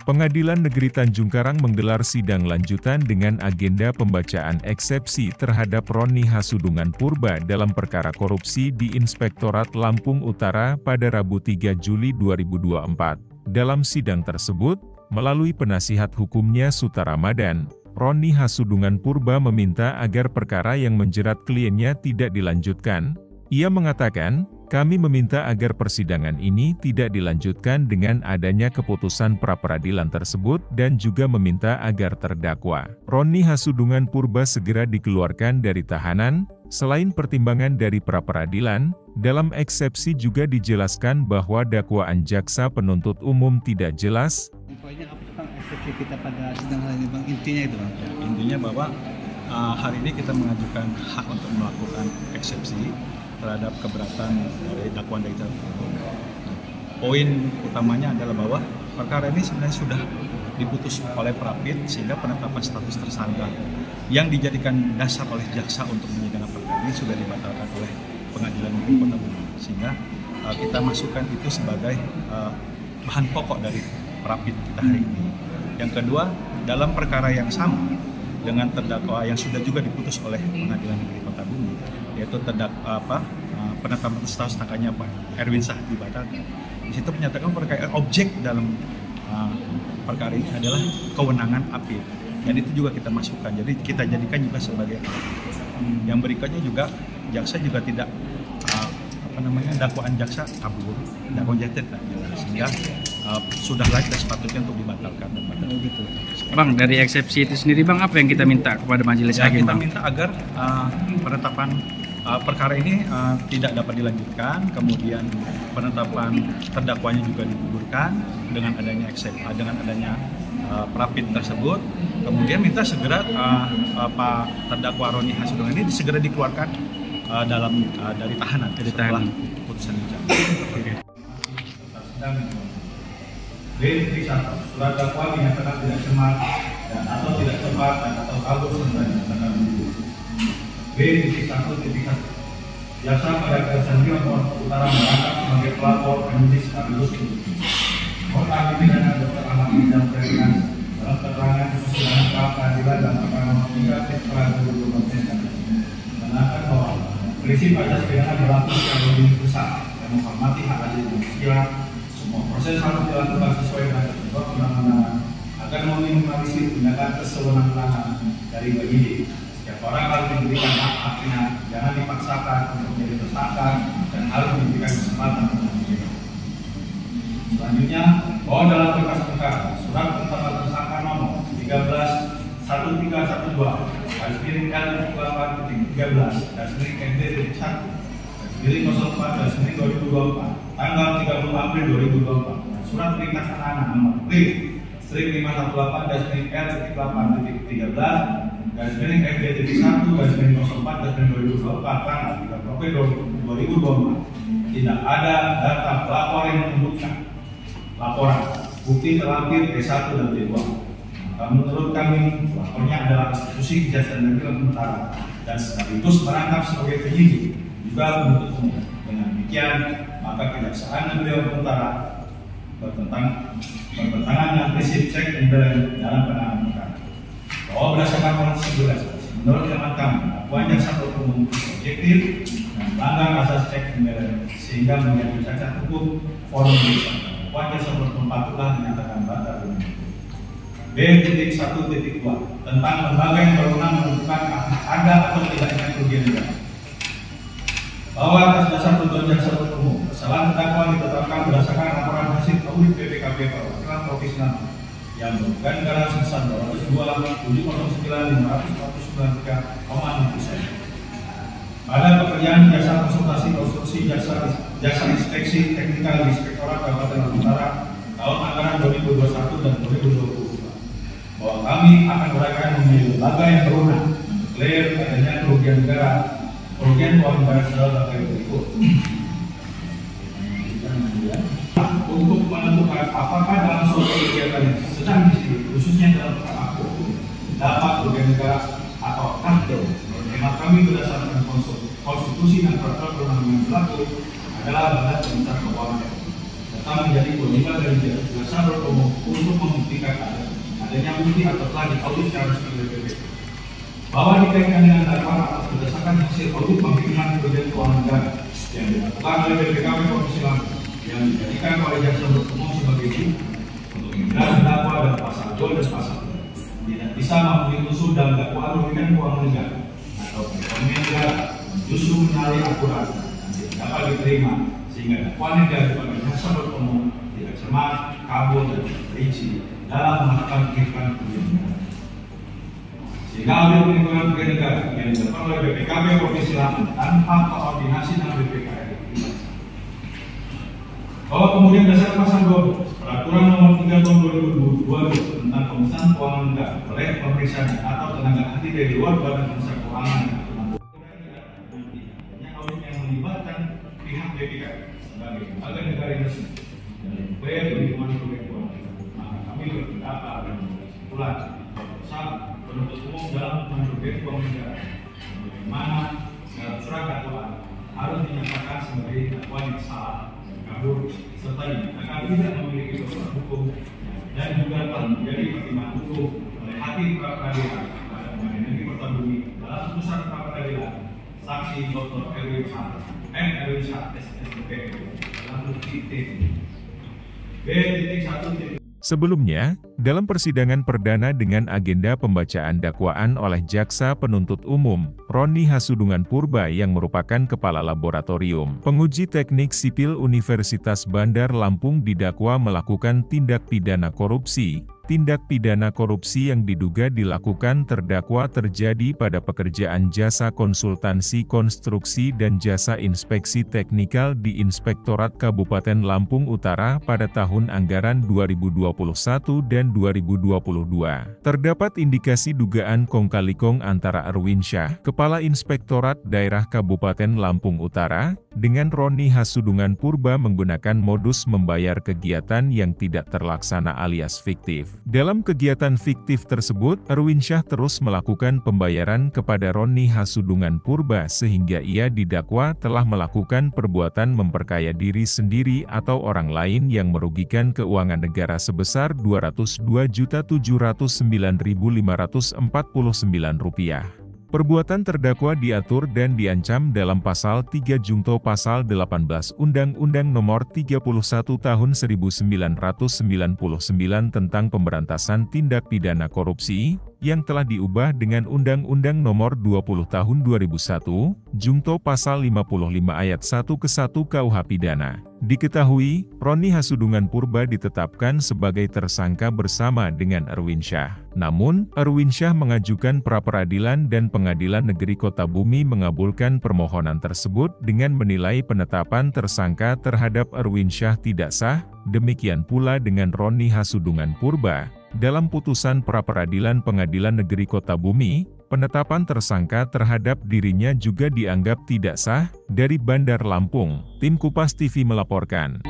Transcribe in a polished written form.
Pengadilan Negeri Tanjung Karang menggelar sidang lanjutan dengan agenda pembacaan eksepsi terhadap Roni Hasudungan Purba dalam perkara korupsi di Inspektorat Lampung Utara pada Rabu 3 Juli 2024. Dalam sidang tersebut, melalui penasihat hukumnya Suta Ramadan, Roni Hasudungan Purba meminta agar perkara yang menjerat kliennya tidak dilanjutkan. Ia mengatakan, "Kami meminta agar persidangan ini tidak dilanjutkan dengan adanya keputusan pra-peradilan tersebut dan juga meminta agar terdakwa Roni Hasudungan Purba segera dikeluarkan dari tahanan." Selain pertimbangan dari pra-peradilan, dalam eksepsi juga dijelaskan bahwa dakwaan jaksa penuntut umum tidak jelas. Poinnya apa tentang eksepsi kita pada sidang hari ini, Bang? Intinya itu, Bang. Ya, intinya bahwa hari ini kita mengajukan hak untuk melakukan eksepsi terhadap keberatan dari dakwaan dari poin utamanya adalah bahwa perkara ini sebenarnya sudah diputus oleh Prapit sehingga penetapan status tersangka yang dijadikan dasar oleh jaksa untuk menyidangkan perkara ini sudah dibatalkan oleh Pengadilan Negeri Kota Bumi, sehingga kita masukkan itu sebagai bahan pokok dari Prapit kita hari ini. Yang kedua, dalam perkara yang sama dengan terdakwa yang sudah juga diputus oleh Pengadilan Negeri Kota Bumi, yaitu penetapan status tersangkanya Pak Erwin Syah dibatalkan. Di situ menyatakan perkara objek dalam perkara ini adalah kewenangan apil, dan itu juga kita masukkan. Jadi kita jadikan juga sebagai yang berikutnya juga jaksa juga tidak dakwaan jaksa kabur, dakwaan jaksa tidak jelas, sehingga sudah layak dan sepatutnya untuk dibatalkan. Gitu. Bang, dari eksepsi itu sendiri Bang, apa yang kita minta kepada majelis hakim? Kita Bang? minta agar penetapan perkara ini tidak dapat dilanjutkan, kemudian penetapan terdakwanya juga digugurkan dengan adanya dengan adanya Prapit tersebut. Kemudian minta segera Pak terdakwa Roni Hasudungan ini segera dikeluarkan dari tahanan setelah putusan dijatuhkan. B.1. Surat dakwaan dinyatakan tidak cermat dan atau tidak tepat dan atau kabur serta dinyatakan buntu. B.1. Jaksa pada Tanjung Utara merangkap sebagai pelapor penyidik sekaligus penyidik. Mohon ahli pidana Dr. Ahmad Idam Ferdinand dalam keterangan persidangan pra peradilan dan perkara nomor 3 /2024 menerangkan bahwa prinsip asas pidana berlaku secara lebih besar dan menghormati hak asasi manusia. Semua proses harus dilakukan sesuai dengan ketentuan undang-undangan agar meminimalisir tindakan kesewenang-wenangan dari penyidik. Setiap orang harus diberikan hak-haknya, jangan dipaksakan untuk menjadi tersangka dan harus diberikan kesempatan untuk menjawab. Selanjutnya, bahwa dalam berkas perkara surat penetapan tersangka nomor 13/1/13/13/MD/1/04/2024 tanggal 30 April 2024 dan surat perintah tahanan nomor P/518-R/8.13/FB.1/04/2024 tanggal 30 April 2024 tidak ada data pelapor yang menunjukkan laporan bukti terlampir P1 dan P2. Menurut kami, lapornya adalah institusi Kejaksaan Negeri Lampung Utara dan sekaligus merangkap sebagai penyidik juga menuntut umum. Dengan demikian, maka Kejaksaan Negeri Lampung Utara bertentangan dengan prinsip check and balance dalam penanganan perkara. Bahwa berdasarkan Pasal 11, menurut hemat kami, dakwaan jaksa penuntut umum objektif dan melanggar asas check and balance sehingga menjadi cacat hukum forum disangka. Dakwaan jaksa penuntut umum patutlah dinyatakan batal. B.1.2 tentang lembaga yang berwenang menentukan ada atau tidaknya kerugian negara. Bahwa atas dasar tuntutan jaksa penuntut umum, kesalahan terdakwa ditetapkan berdasarkan laporan hasil audit BPKP perwakilan Provinsi Lampung yang merugikan negara sebesar 202.709.543,6%. Pada pekerjaan jasa konsultasi konstruksi jasa inspeksi teknikal di Inspektorat Kabupaten Lampung Utara tahun anggaran 2021 dan 2022. Bahwa kami akan berangkat menjadi lembaga yang berwenang mendeklar adanya kerugian negara, kerugian keuangan negara sebagai berikut. Untuk menentukan apakah dalam suatu kegiatan yang sedang disebut, khususnya dalam perkara dapat kerugian negara atau tidak. Hemat kami berdasarkan konstitusi dan peraturan perundang-undangan berlaku adalah Badan Pemerintah Keuangan. serta menjadi kewajiban dari jasa penuntut umum untuk membuktikan adanya bukti atau telah diaudit secara resmi oleh BPK. Bahwa dikaitkan dengan dakwaan atas berdasarkan hasil audit penghitungan kerugian keuangan negara yang dilakukan oleh BPKP Provinsi Lampung yang dijadikan oleh jaksa penuntut umum sebagai bukti untuk menjelaskan dakwa dan pasal 2 dan pasal 3 tidak bisa memenuhi unsur dalam dakwaan merugikan keuangan negara atau perekonomian negara justru menyalahi aturan dan tidak dapat diterima sehingga dakwaan yang diajukan oleh jaksa penuntut umum tidak cermat, kabur dan rinci dalam melakukan kehidupan kerugian negara. Sehingga audit perlindungan kerugian negara yang dilakukan oleh BPKP Provinsi Lampung tanpa koordinasi dengan BPKP. Bahwa kemudian dasar pasal 12 Peraturan Nomor 3 Tahun 2022 tentang pemesanan keuangan negara oleh pemeriksa atau tenaga ahli dari luar Badan Pemeriksa Keuangan yang audit yang melibatkan pihak BPK sebagai lembaga negara yang resmi dan upaya perlindungan kerugian keuangan negara. Maka kami berpendapat dan kesimpulan saat penuntut umum dalam kerugian keuangan negara bagaimana dalam surat dakwaan harus dinyatakan sebagai dakwaan yang salah, kabur, serta dinyatakan tidak memiliki kekuatan hukum dan juga telah menjadi pertimbangan hukum oleh hakim pra peradilan pada Pengadilan Negeri Kertabumi dalam putusan pra peradilan saksi Dr. Erwin Shah SSDP dalam bukti T. B.1. Sebelumnya, dalam persidangan perdana dengan agenda pembacaan dakwaan oleh Jaksa Penuntut Umum, Roni Hasudungan Purba yang merupakan Kepala Laboratorium Penguji Teknik Sipil Universitas Bandar Lampung didakwa melakukan tindak pidana korupsi. Tindak pidana korupsi yang diduga dilakukan terdakwa terjadi pada pekerjaan jasa konsultansi konstruksi dan jasa inspeksi teknikal di Inspektorat Kabupaten Lampung Utara pada tahun anggaran 2021 dan 2022. Terdapat indikasi dugaan kong kali kong antara Erwin Shah, Kepala Inspektorat Daerah Kabupaten Lampung Utara, dengan Roni Hasudungan Purba menggunakan modus membayar kegiatan yang tidak terlaksana alias fiktif. Dalam kegiatan fiktif tersebut, Erwin Shah terus melakukan pembayaran kepada Roni Hasudungan Purba sehingga ia didakwa telah melakukan perbuatan memperkaya diri sendiri atau orang lain yang merugikan keuangan negara sebesar Rp202.709.549. Perbuatan terdakwa diatur dan diancam dalam Pasal 3 Junto Pasal 18 Undang-Undang Nomor 31 Tahun 1999 tentang Pemberantasan Tindak Pidana Korupsi, yang telah diubah dengan Undang-Undang Nomor 20 Tahun 2001, Junto Pasal 55 Ayat 1 ke 1 KUH Pidana. Diketahui, Roni Hasudungan Purba ditetapkan sebagai tersangka bersama dengan Erwin Shah. Namun, Erwin Shah mengajukan pra-peradilan dan Pengadilan Negeri Kota Bumi mengabulkan permohonan tersebut dengan menilai penetapan tersangka terhadap Erwin Shah tidak sah, demikian pula dengan Roni Hasudungan Purba. Dalam putusan pra-peradilan Pengadilan Negeri Kota Bumi, penetapan tersangka terhadap dirinya juga dianggap tidak sah. Dari Bandar Lampung, tim Kupas TV melaporkan.